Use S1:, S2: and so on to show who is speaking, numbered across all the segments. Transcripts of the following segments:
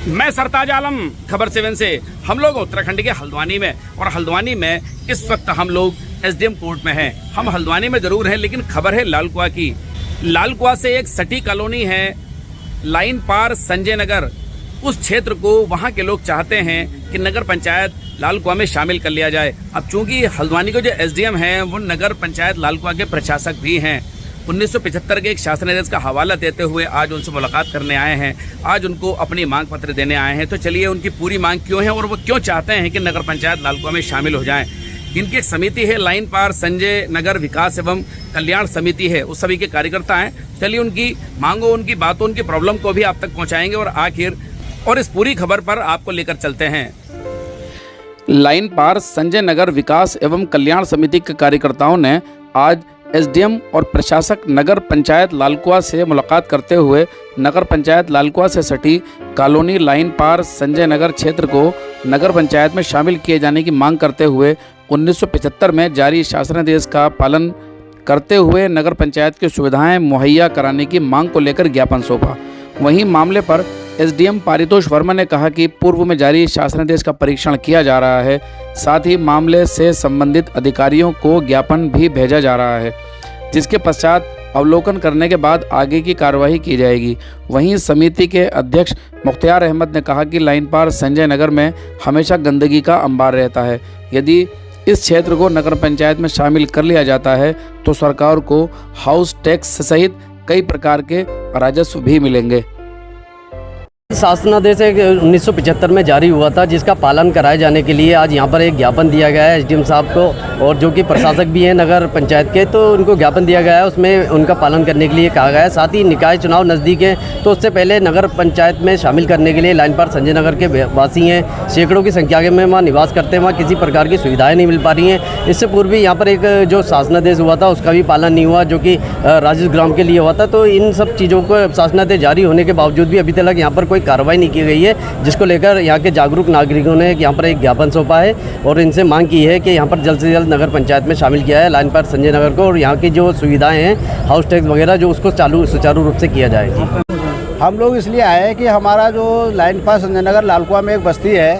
S1: मैं सरताज आलम, खबर 7 से। हम लोग उत्तराखंड के हल्द्वानी में, और हल्द्वानी में इस वक्त हम लोग एसडीएम कोर्ट में हैं। हम हल्द्वानी में जरूर हैं, लेकिन खबर है लाल कुआं की। लाल कुआं से एक सटी कॉलोनी है, लाइन पार संजय नगर। उस क्षेत्र को वहां के लोग चाहते हैं कि नगर पंचायत लाल कुआं में शामिल कर लिया जाए। अब चूंकि हल्द्वानी के जो एसडीएम हैं वो नगर पंचायत लाल कुआं के प्रशासक भी हैं। 1975 के एक शासनादेश का हवाला देते हुए आज उनसे मुलाकात करने आए हैं, आज उनको अपनी मांग पत्र देने आए हैं। तो चलिए उनकी पूरी मांग क्यों है और वो क्यों चाहते हैं कि नगर पंचायत लाल कुआं में शामिल हो जाएं। इनकी एक समिति है, लाइन पार संजय नगर विकास एवं कल्याण समिति है, उस सभी के कार्यकर्ता हैं। चलिए उनकी मांगों, उनकी बातों, उनकी प्रॉब्लम को भी आप तक पहुँचाएंगे और इस पूरी खबर पर आपको लेकर चलते हैं। लाइन पार संजय नगर विकास एवं कल्याण समिति के कार्यकर्ताओं ने आज एसडीएम और प्रशासक नगर पंचायत लाल कुआं से मुलाकात करते हुए नगर पंचायत लाल कुआं से सटी कॉलोनी लाइन पार संजय नगर क्षेत्र को नगर पंचायत में शामिल किए जाने की मांग करते हुए 1975 में जारी शासनादेश का पालन करते हुए नगर पंचायत की सुविधाएं मुहैया कराने की मांग को लेकर ज्ञापन सौंपा। वहीं मामले पर एसडीएम पारितोष वर्मा ने कहा कि पूर्व में जारी शासनादेश का परीक्षण किया जा रहा है, साथ ही मामले से संबंधित अधिकारियों को ज्ञापन भी भेजा जा रहा है, जिसके पश्चात अवलोकन करने के बाद आगे की कार्रवाई की जाएगी। वहीं समिति के अध्यक्ष मुख्तियार अहमद ने कहा कि लाइन पार संजय नगर में हमेशा गंदगी का अंबार रहता है। यदि इस क्षेत्र को नगर पंचायत में शामिल कर लिया जाता है तो सरकार को हाउस टैक्स सहित कई प्रकार के राजस्व भी मिलेंगे।
S2: शासनादेश 1975 में जारी हुआ था, जिसका पालन कराए जाने के लिए आज यहाँ पर एक ज्ञापन दिया गया है एसडीएम साहब को, और जो कि प्रशासक भी हैं नगर पंचायत के, तो उनको ज्ञापन दिया गया है, उसमें उनका पालन करने के लिए कहा गया है। साथ ही निकाय चुनाव नज़दीक है, तो उससे पहले नगर पंचायत में शामिल करने के लिए लाइन पार संजय नगर के वासी हैं, सैकड़ों की संख्या में वहाँ निवास करते हैं, वहाँ किसी प्रकार की सुविधाएँ नहीं मिल पा रही हैं। इससे पूर्व भी यहाँ पर एक जो शासनादेश हुआ था उसका भी पालन नहीं हुआ, जो कि राजेश ग्राम के लिए हुआ था। तो इन सब चीज़ों को शासनादेश जारी होने के बावजूद भी अभी तक यहाँ पर कोई कार्रवाई नहीं की गई है, जिसको लेकर यहाँ के जागरूक नागरिकों ने यहाँ पर एक ज्ञापन सौंपा है और इनसे मांग की है कि यहाँ पर जल्द से जल्द नगर पंचायत में शामिल किया है लाइन पार संजय नगर को, और यहाँ की जो सुविधाएं हैं हाउस टैक्स वगैरह जो उसको सुचारू रूप से किया जाए।
S3: हम लोग इसलिए आए हैं कि हमारा जो लाइन पार संजय नगर लाल कुआं में एक बस्ती है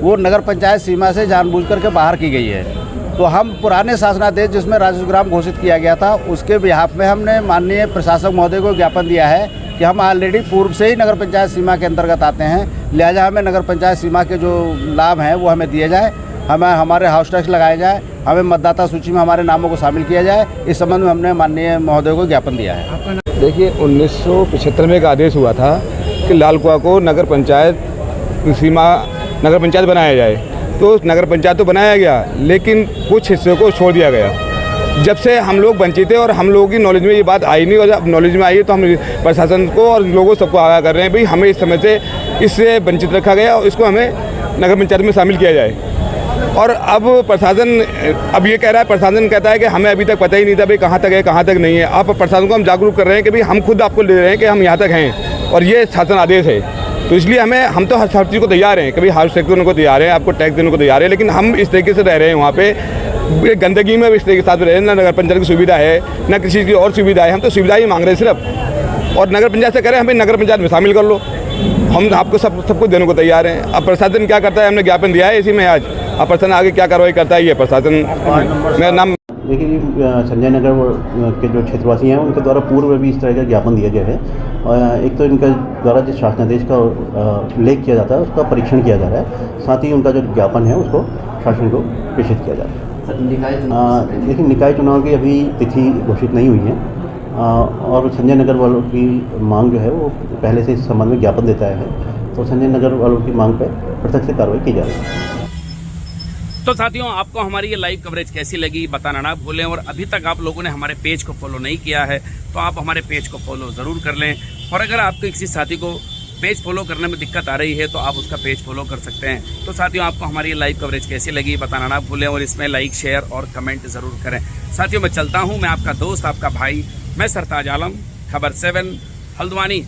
S3: वो नगर पंचायत सीमा से जानबूझकर के बाहर की गई है। तो हम पुराने शासनादेश जिसमें राजेश ग्राम घोषित किया गया था उसके बिहाफ में हमने माननीय प्रशासक महोदय को ज्ञापन दिया है कि हम ऑलरेडी पूर्व से ही नगर पंचायत सीमा के अंतर्गत आते हैं, लिहाजा हमें नगर पंचायत सीमा के जो लाभ हैं वो हमें दिए जाए, हमें हमारे हाउस टैक्स लगाए जाए, हमें मतदाता सूची में हमारे नामों को शामिल किया जाए। इस संबंध में हमने माननीय महोदय को ज्ञापन दिया है।
S4: देखिए 1975 में एक आदेश हुआ था कि लाल कुआं को नगर पंचायत सीमा नगर पंचायत बनाया जाए, तो नगर पंचायत तो बनाया गया लेकिन कुछ हिस्से को छोड़ दिया गया। जब से हम लोग वंचित थे और हम लोगों की नॉलेज में ये बात आई नहीं, और जब नॉलेज में आई है तो हम प्रशासन को और लोगों सबको आगाह कर रहे हैं भाई हमें इस समय से इससे वंचित रखा गया और इसको हमें नगर पंचायत में शामिल किया जाए। और अब प्रशासन अब ये कह रहा है, प्रशासन कहता है कि हमें अभी तक पता ही नहीं था भाई कहाँ तक है कहाँ तक नहीं है। अब प्रशासन को हम जागरूक कर रहे हैं कि भाई हम खुद आपको ले रहे हैं कि हम यहाँ तक हैं और ये शासन आदेश है, तो इसलिए हम तो हर चीज़ को तैयार हैं, कभी हाउस टैक्स देने को तैयार हैं, आपको टैक्स देने को तैयार है, लेकिन हम इस तरीके से रह रहे हैं वहाँ पे गंदगी में इस तरीके के साथ रह रहे हैं। ना नगर पंचायत की सुविधा है, ना किसी की और सुविधा है, हम तो सुविधा ही मांग रहे हैं सिर्फ। और नगर पंचायत से करें हमें नगर पंचायत में शामिल कर लो, हम आपको सब कुछ देने को तैयार हैं। अब प्रशासन क्या करता है, हमने ज्ञापन दिया है इसी में आज, अब प्रशासन आगे क्या कार्रवाई करता है ये प्रशासन। मेरा नाम
S5: देखिए संजय नगर के जो क्षेत्रवासी हैं उनके द्वारा पूर्व में भी इस तरह का ज्ञापन दिया गया है। एक तो इनका द्वारा जिस शासनादेश का उल्लेख किया जाता है उसका परीक्षण किया जा रहा है, साथ ही उनका जो ज्ञापन है उसको शासन को प्रेषित किया जा रहा है। देखिए निकाय चुनाव की अभी तिथि घोषित नहीं हुई है और संजय नगर वालों की मांग जो है वो पहले से इस संबंध में ज्ञापन देता है, तो संजय नगर वालों की मांग पर पृथक से कार्रवाई की जा रही है।
S1: तो साथियों, आपको हमारी ये लाइव कवरेज कैसी लगी बताना ना भूलें, और अभी तक आप लोगों ने हमारे पेज को फॉलो नहीं किया है तो आप हमारे पेज को फॉलो ज़रूर कर लें। और अगर आपको किसी साथी को पेज फॉलो करने में दिक्कत आ रही है तो आप उसका पेज फॉलो कर सकते हैं। तो साथियों, आपको हमारी लाइव कवरेज कैसी लगी बताना ना भूलें और इसमें लाइक शेयर और कमेंट ज़रूर करें। साथियों, मैं चलता हूँ, मैं आपका दोस्त आपका भाई, मैं सरताज आलम, खबर 7 हल्द्वानी।